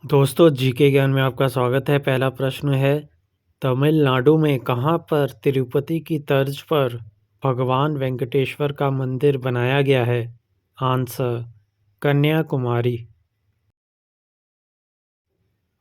दोस्तों जीके ज्ञान में आपका स्वागत है। पहला प्रश्न है, तमिलनाडु में कहाँ पर तिरुपति की तर्ज पर भगवान वेंकटेश्वर का मंदिर बनाया गया है? आंसर, कन्याकुमारी।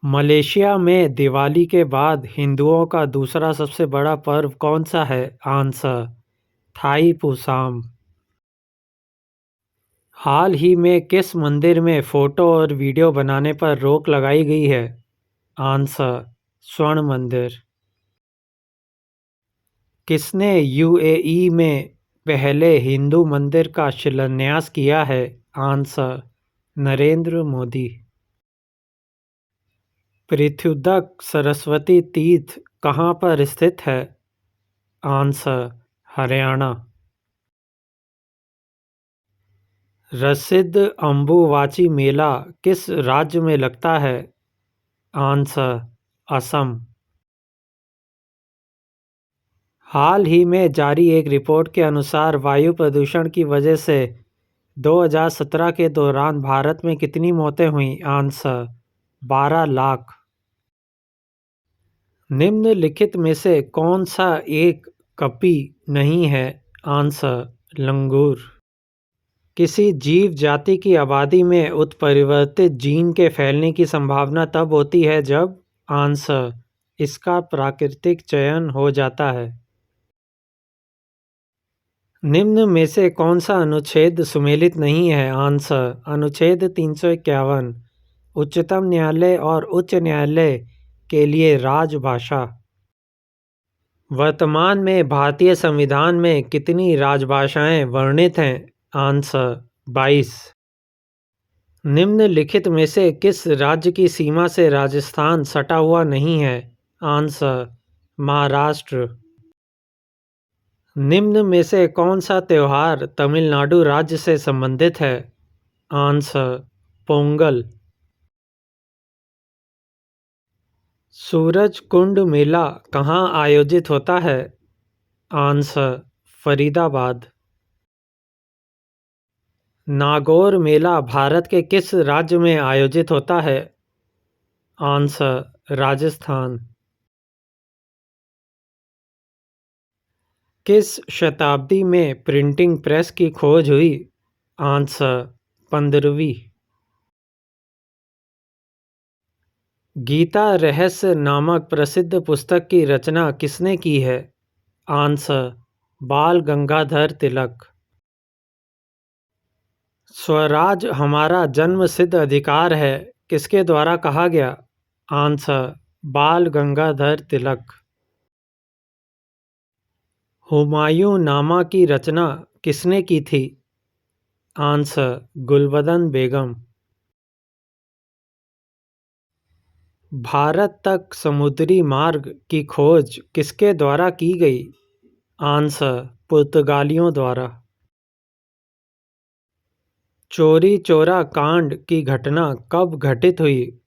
मलेशिया में दिवाली के बाद हिंदुओं का दूसरा सबसे बड़ा पर्व कौन सा है? Answer, Thai Pusam. हाल ही में किस मंदिर में फोटो और वीडियो बनाने पर रोक लगाई गई है? आंसर, स्वर्ण मंदिर। किसने यूएई में पहले हिंदू मंदिर का शिलान्यास किया है? आंसर, नरेंद्र मोदी। पृथ्वीदक सरस्वती तीर्थ कहाँ पर स्थित है? आंसर, हरियाणा। प्रसिद्ध अम्बुवाची मेला किस राज्य में लगता है? आंसर, असम। हाल ही में जारी एक रिपोर्ट के अनुसार वायु प्रदूषण की वजह से 2017 के दौरान भारत में कितनी मौतें हुईं? आंसर, 12 लाख। निम्नलिखित में से कौन सा एक कपी नहीं है? आंसर, लंगूर। किसी जीव जाति की आबादी में उत्परिवर्तित जीन के फैलने की संभावना तब होती है जब? आंसर, इसका प्राकृतिक चयन हो जाता है। निम्न में से कौन सा अनुच्छेद सुमेलित नहीं है? आंसर, अनुच्छेद 351। उच्चतम न्यायालय और उच्च न्यायालय के लिए राजभाषा। वर्तमान में भारतीय संविधान में कितनी राजभाषाएं वर्णित हैं? आंसर, 22। निम्नलिखित में से किस राज्य की सीमा से राजस्थान सटा हुआ नहीं है? आंसर, महाराष्ट्र। निम्न में से कौन सा त्योहार तमिलनाडु राज्य से संबंधित है? आंसर, पोंगल। सूरज कुंड मेला कहाँ आयोजित होता है? आंसर, फरीदाबाद। नागौर मेला भारत के किस राज्य में आयोजित होता है? आंसर, राजस्थान। किस शताब्दी में प्रिंटिंग प्रेस की खोज हुई? आंसर, 15वीं। गीता रहस्य नामक प्रसिद्ध पुस्तक की रचना किसने की है? आंसर, बाल गंगाधर तिलक। स्वराज हमारा जन्मसिद्ध अधिकार है किसके द्वारा कहा गया? आंसर, बाल गंगाधर तिलक। हुमायूं नामा की रचना किसने की थी? आंसर, गुलबदन बेगम। भारत तक समुद्री मार्ग की खोज किसके द्वारा की गई? आंसर, पुर्तगालियों द्वारा। चोरी चोरा कांड की घटना कब घटित हुई?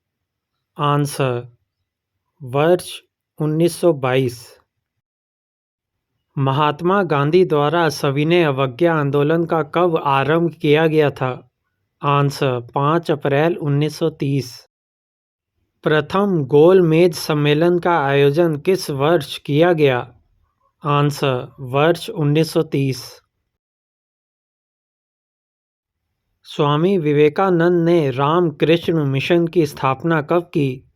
आंसर, वर्ष 1922। महात्मा गांधी द्वारा सविनय अवज्ञा आंदोलन का कब आरंभ किया गया था? आंसर, 5 अप्रैल 1930। प्रथम गोलमेज सम्मेलन का आयोजन किस वर्ष किया गया? आंसर, वर्ष 1930। स्वामी विवेकानंद ने रामकृष्ण मिशन की स्थापना कब की?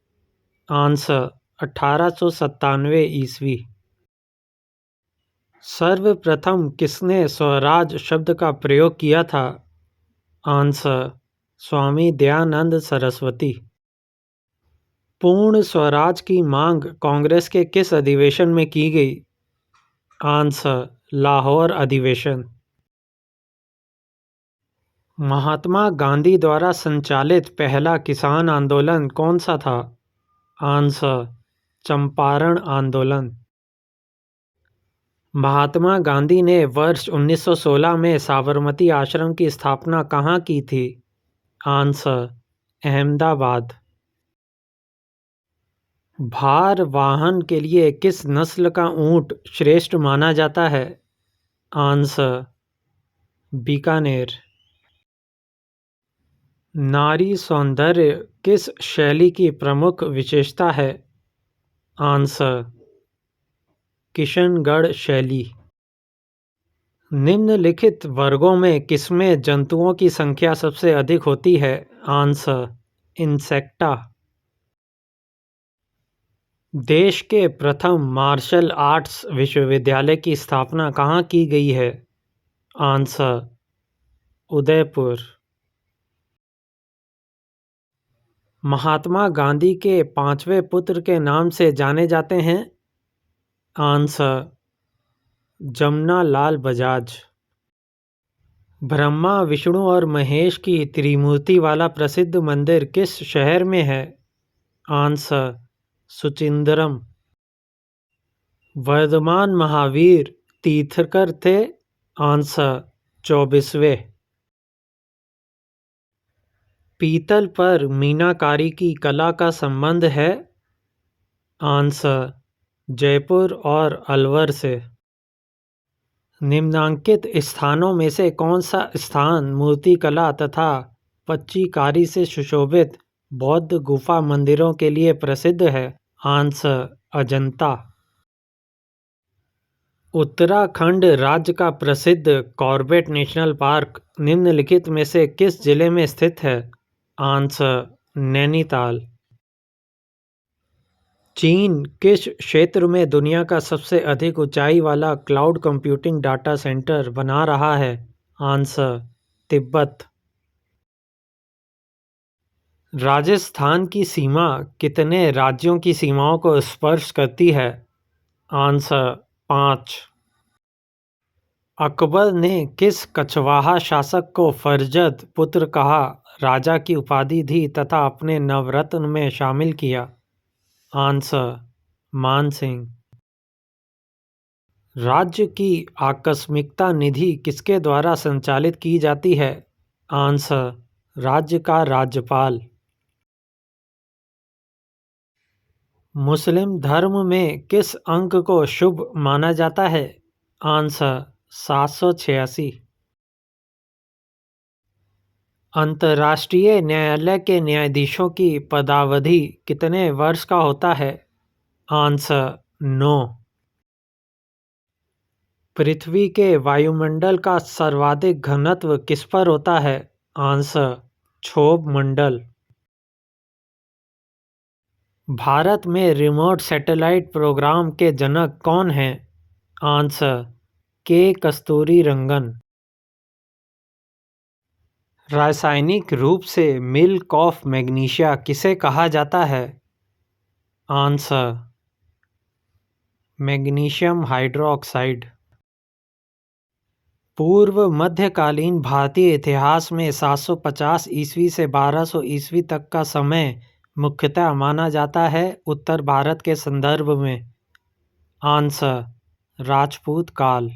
आंसर, 1897 ईस्वी। सर्वप्रथम किसने स्वराज शब्द का प्रयोग किया था? आंसर, स्वामी दयानंद सरस्वती। पूर्ण स्वराज की मांग कांग्रेस के किस अधिवेशन में की गई? आंसर, लाहौर अधिवेशन। महात्मा गांधी द्वारा संचालित पहला किसान आंदोलन कौन सा था? आंसर, चंपारण आंदोलन। महात्मा गांधी ने वर्ष 1916 में साबरमती आश्रम की स्थापना कहाँ की थी? आंसर, अहमदाबाद। भार वाहन के लिए किस नस्ल का ऊंट श्रेष्ठ माना जाता है? आंसर, बीकानेर। नारी सौंदर्य किस शैली की प्रमुख विशेषता है? आंसर: किशनगढ़ शैली। निम्नलिखित वर्गों में किसमें जंतुओं की संख्या सबसे अधिक होती है? Answer: insecta. देश के प्रथम मार्शल आर्ट्स विश्वविद्यालय की स्थापना कहाँ की गई है? आंसर: उदयपुर। महात्मा गांधी के पांचवें पुत्र के नाम से जाने जाते हैं? आंसर: जमनालाल बजाज। ब्रह्मा, विष्णु और महेश की त्रिमूर्ति वाला प्रसिद्ध मंदिर किस शहर में है? आंसर: सुचिंद्रम। वर्धमान महावीर तीर्थकर थे? आंसर: 24वें। पीतल पर मीनाकारी की कला का संबंध है? आंसर: जयपुर और अलवर से। निम्नांकित स्थानों में से कौन सा स्थान मूर्तिकला तथा पच्चीकारी से सुशोभित बौद्ध गुफा मंदिरों के लिए प्रसिद्ध है? आंसर: अजंता। उत्तराखंड राज्य का प्रसिद्ध कॉर्बेट नेशनल पार्क निम्नलिखित में से किस जिले में स्थित है? आंसर: नैनीताल। चीन किस क्षेत्र में दुनिया का सबसे अधिक ऊंचाई वाला क्लाउड कंप्यूटिंग डाटा सेंटर बना रहा है? आंसर: तिब्बत। राजस्थान की सीमा कितने राज्यों की सीमाओं को स्पर्श करती है? आंसर: 5। अकबर ने किस कछवाहा शासक को फरजद पुत्र कहा, राजा की उपाधि दी तथा अपने नवरत्न में शामिल किया? आंसर: मान सिंह। राज्य की आकस्मिकता निधि किसके द्वारा संचालित की जाती है? आंसर: राज्य का राज्यपाल। मुस्लिम धर्म में किस अंक को शुभ माना जाता है? आंसर: 786। अंतर्राष्ट्रीय न्यायालय के न्यायाधीशों की पदावधि कितने वर्ष का होता है? आंसर: 9। पृथ्वी के वायुमंडल का सर्वाधिक घनत्व किस पर होता है? आंसर: क्षोभ मंडल। भारत में रिमोट सैटेलाइट प्रोग्राम के जनक कौन हैं? आंसर: के कस्तूरीरंगन। रासायनिक रूप से मिल्क ऑफ मैग्नीशिया किसे कहा जाता है? Answer: magnesium hydroxide. पूर्व मध्यकालीन भारतीय इतिहास में 750 ईस्वी से 1200 ईस्वी तक का समय मुख्यतः माना जाता है उत्तर भारत के संदर्भ में? आंसर: राजपूत काल।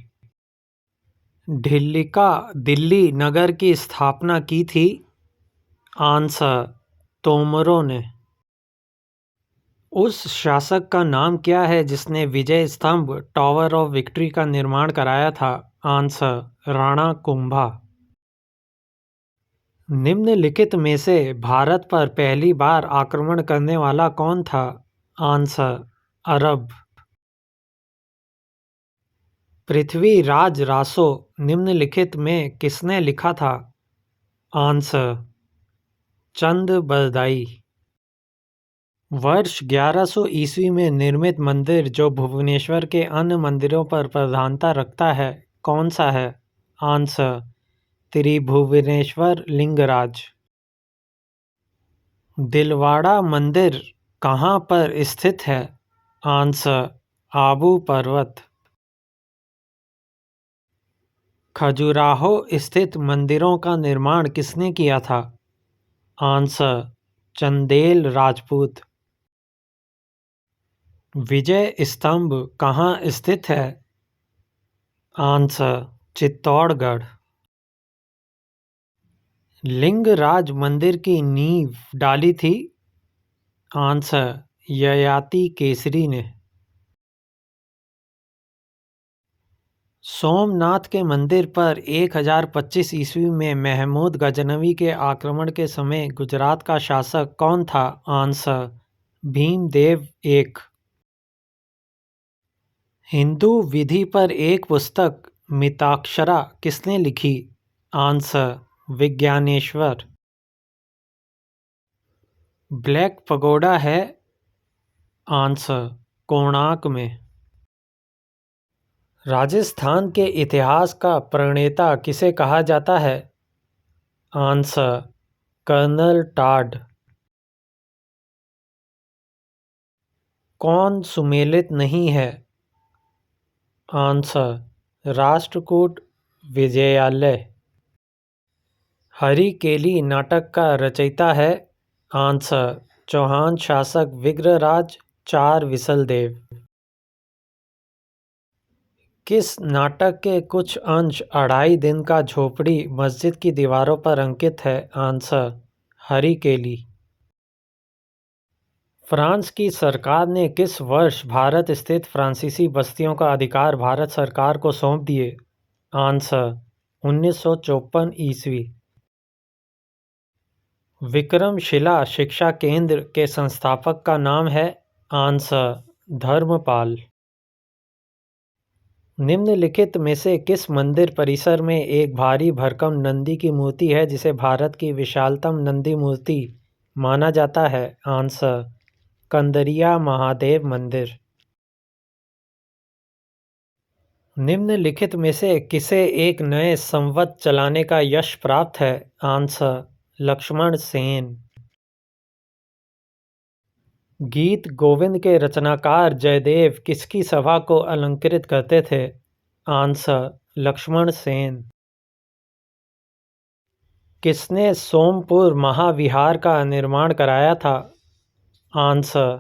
ढिल्लिका दिल्ली नगर की स्थापना की थी? आंसर: तोमरों ने। उस शासक का नाम क्या है जिसने विजय स्तंभ टावर ऑफ विक्ट्री का निर्माण कराया था? आंसर: राणा कुंभा। निम्नलिखित में से भारत पर पहली बार आक्रमण करने वाला कौन था? आंसर: अरब। पृथ्वीराज रासो निम्नलिखित में किसने लिखा था? आंसर: चंद बरदाई। वर्ष 1100 ईस्वी में निर्मित मंदिर जो भुवनेश्वर के अन्य मंदिरों पर प्रधानता रखता है कौन सा है? आंसर: त्रिभुवनेश्वर लिंगराज। दिलवाड़ा मंदिर कहाँ पर स्थित है? आंसर: आबू पर्वत। खजुराहो स्थित मंदिरों का निर्माण किसने किया था? आंसर: चंदेल राजपूत। विजय स्तंभ कहाँ स्थित है? आंसर: चित्तौड़गढ़। लिंगराज मंदिर की नींव डाली थी? आंसर: ययाति केसरी ने। सोमनाथ के मंदिर पर 1025 ईस्वी में महमूद गजनवी के आक्रमण के समय गुजरात का शासक कौन था? आंसर भीमदेव एक। हिंदू विधि पर एक पुस्तक मिताक्षरा किसने लिखी? आंसर विज्ञानेश्वर। ब्लैक पगोडा है? आंसर कोणार्क में। राजस्थान के इतिहास का प्रणेता किसे कहा जाता है? Answer colonel Tod. कौन सुमेलित नहीं है? आंसर राष्ट्रकूट विजयालय। हरिकेली नाटक का रचयिता है? आंसर चौहान शासक विग्रहराज चार विसलदेव। किस नाटक के कुछ अंश अढ़ाई दिन का झोपड़ी मस्जिद की दीवारों पर अंकित है? आंसर हरिकेली। फ्रांस की सरकार ने किस वर्ष भारत स्थित फ्रांसीसी बस्तियों का अधिकार भारत सरकार को सौंप दिए? आंसर 1954 ईस्वी। विक्रमशिला शिक्षा केंद्र के संस्थापक का नाम है? आंसर धर्मपाल। निम्नलिखित में से किस मंदिर परिसर में एक भारी भरकम नंदी की मूर्ति है जिसे भारत की विशालतम नंदी मूर्ति माना जाता है? आंसर कंदरिया महादेव मंदिर। निम्नलिखित में से किसे एक नए संवत चलाने का यश प्राप्त है? आंसर लक्ष्मण सेन। गीत गोविंद के रचनाकार जयदेव किसकी सभा को अलंकृत करते थे? आंसर लक्ष्मण सेन। किसने सोमपुर महाविहार का निर्माण कराया था? आंसर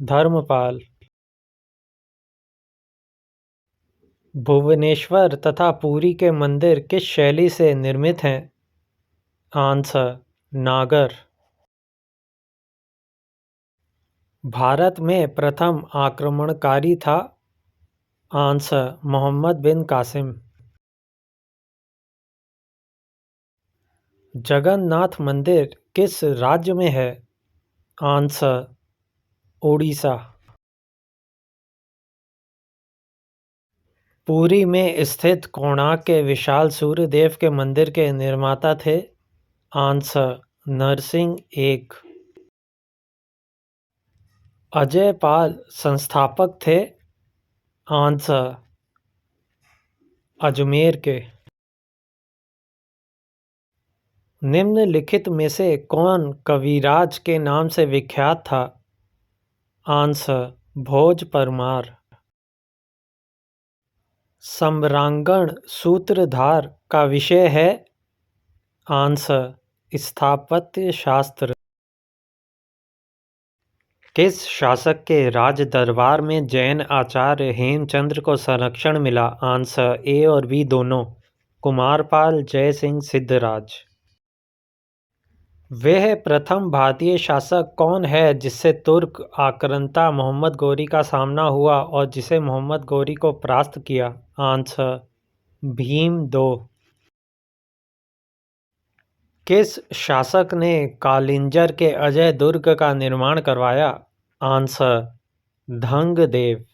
धर्मपाल। भुवनेश्वर तथा पुरी के मंदिर किस शैली से निर्मित हैं? आंसर नागर। भारत में प्रथम आक्रमणकारी था? आंसर मोहम्मद बिन कासिम। जगन्नाथ मंदिर किस राज्य में है? आंसर ओडिशा। पुरी में स्थित कोणार्क के विशाल सूर्य देव के मंदिर के निर्माता थे? आंसर नरसिंह एक। अजयपाल संस्थापक थे? आंसर अजमेर के। निम्नलिखित में से कौन कविराज के नाम से विख्यात था? आंसर भोज परमार। सम्रांगण सूत्रधार का विषय है? आंसर स्थापत्य शास्त्र। किस शासक के राज दरबार में जैन आचार्य हेमचंद्र को संरक्षण मिला? आंसर ए और बी दोनों। कुमारपाल जय सिंह सिद्धराज। वह प्रथम भारतीय शासक कौन है जिससे तुर्क आक्रांता मोहम्मद गोरी का सामना हुआ और जिसे मोहम्मद गोरी को परास्त किया? आंसर भीम दो। किस शासक ने कालिंजर के अजय दुर्ग का निर्माण करवाया? आंसर धंगदेव।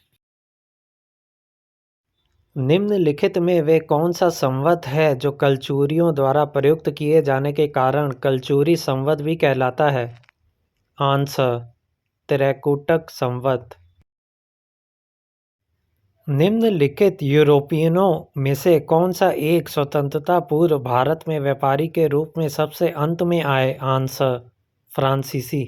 निम्नलिखित में वे कौन सा संवत है जो कलचुरियों द्वारा प्रयुक्त किए जाने के कारण कलचुरी संवत भी कहलाता है? आंसर त्रैकुटक संवत। निम्नलिखित यूरोपियनों में से कौन सा एक स्वतंत्रता पूर्व भारत में व्यापारी के रूप में सबसे अंत में आए? आंसर फ्रांसीसी।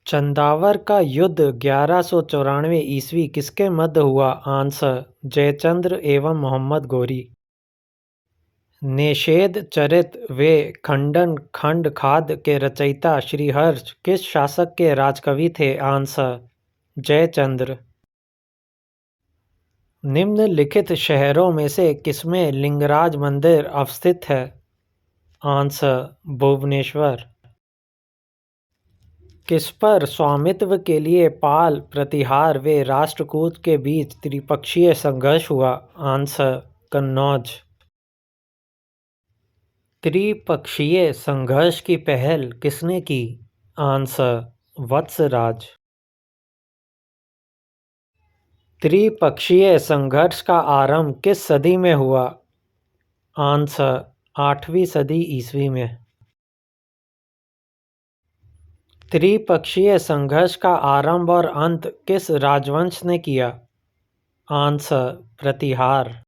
चंदावर का युद्ध 1194 ईस्वी किसके मध्य हुआ? आंसर जयचंद्र एवं मोहम्मद गोरी। निषेध चरित व खंडन खंड खाद के रचयिता श्रीहर्ष किस शासक के राजकवि थे? आंसर जयचंद्र। निम्नलिखित शहरों में से किसमें लिंगराज मंदिर अवस्थित है? आंसर भुवनेश्वर। किस पर स्वामित्व के लिए पाल, प्रतिहार व राष्ट्रकूट के बीच त्रिपक्षीय संघर्ष हुआ? आंसर कन्नौज। त्रिपक्षीय संघर्ष की पहल किसने की? आंसर वत्सराज। त्रिपक्षीय संघर्ष का आरंभ किस सदी में हुआ? आंसर 8वीं सदी ईस्वी में। त्रिपक्षीय संघर्ष का आरंभ और अंत किस राजवंश ने किया? आंसर प्रतिहार।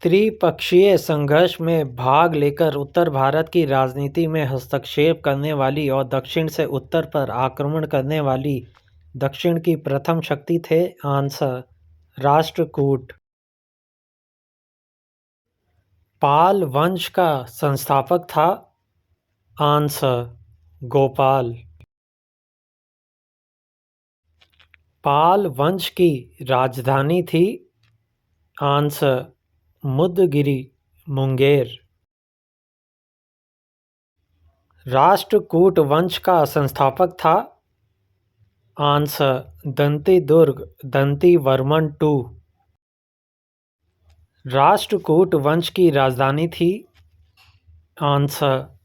त्रिपक्षीय संघर्ष में भाग लेकर उत्तर भारत की राजनीति में हस्तक्षेप करने वाली और दक्षिण से उत्तर पर आक्रमण करने वाली दक्षिण की प्रथम शक्ति थे? आंसर राष्ट्रकूट। पाल वंश का संस्थापक था? आंसर गोपाल। पाल वंश की राजधानी थी? आंसर मुदगिरी, मुंगेर। राष्ट्रकूट वंश का संस्थापक था? Answer Dantidurga, Dantivarman two. Rashtrakuta वंश की राजधानी थी? आंसर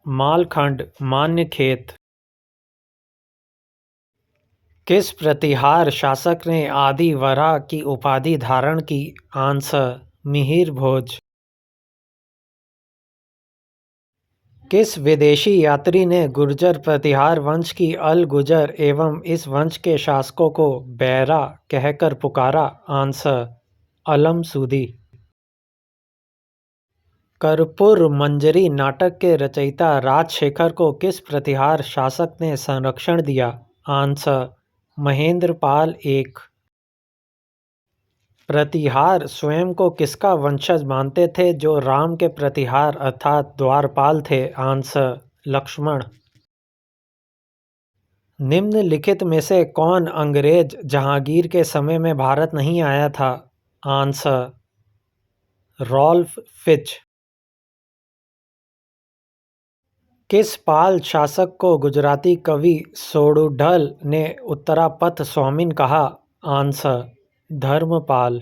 मालखंड, मान्यखेत। किस प्रतिहार शासक ने आदि वराह की उपाधि धारण की? आंसर मिहिर भोज। किस विदेशी यात्री ने गुर्जर प्रतिहार वंश की अल गुजर एवं इस वंश के शासकों को बैरा कहकर पुकारा? आंसर अलम सूदी। कर्पूर मंजरी नाटक के रचयिता राजशेखर को किस प्रतिहार शासक ने संरक्षण दिया? आंसर महेंद्रपाल एक। प्रतिहार स्वयं को किसका वंशज मानते थे जो राम के प्रतिहार अर्थात द्वारपाल थे? आंसर लक्ष्मण। निम्नलिखित में से कौन अंग्रेज जहांगीर के समय में भारत नहीं आया था? Answer Ralph Fitch. किस पाल शासक को गुजराती कवि सोडुढल ने उत्तरापथ स्वामिन कहा? आंसर धर्मपाल।